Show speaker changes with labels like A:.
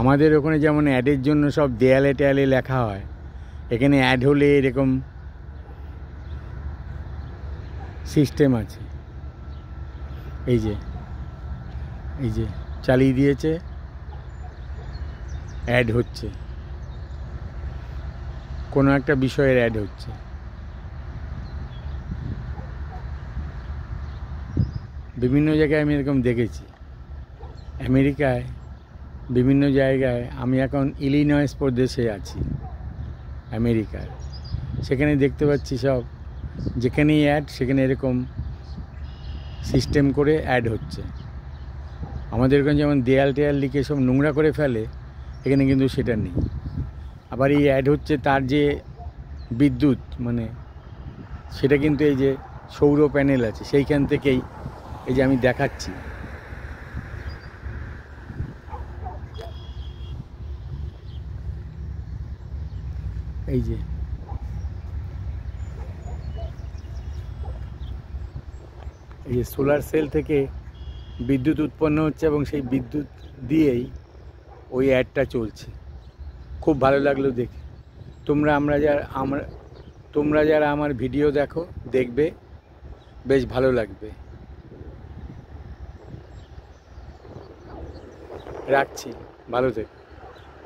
A: আমাদের ওখানে যেমন অ্যাডের জন্য সব দেয়ালে টেয়ালে লেখা হয়, এখানে অ্যাড হলে এরকম সিস্টেম আছে। এই যে চালিয়ে দিয়েছে, অ্যাড হচ্ছে, কোনো একটা বিষয়ের অ্যাড হচ্ছে। বিভিন্ন জায়গায় আমি এরকম দেখেছি। আমেরিকায় বিভিন্ন জায়গায়, আমি এখন ইলিনয়েস প্রদেশে আছি আমেরিকার, সেখানে দেখতে পাচ্ছি সব যেখানেই অ্যাড সেখানে এরকম সিস্টেম করে অ্যাড হচ্ছে। আমাদের ওখানে যেমন দেয়াল টেয়াল লিখে সব নোংরা করে ফেলে, এখানে কিন্তু সেটা নেই। আবার এই অ্যাড হচ্ছে তার যে বিদ্যুৎ, মানে সেটা কিন্তু এই যে সৌর প্যানেল আছে সেইখান থেকেই, এই যে আমি দেখাচ্ছি, এই যে সোলার সেল থেকে বিদ্যুৎ উৎপন্ন হচ্ছে এবং সেই বিদ্যুৎ দিয়েই ওই অ্যাডটা চলছে। খুব ভালো লাগলো দেখে। তোমরা যারা আমার ভিডিও দেখবে, বেশ ভালো লাগবে। রাখছি, ভালো থেকো।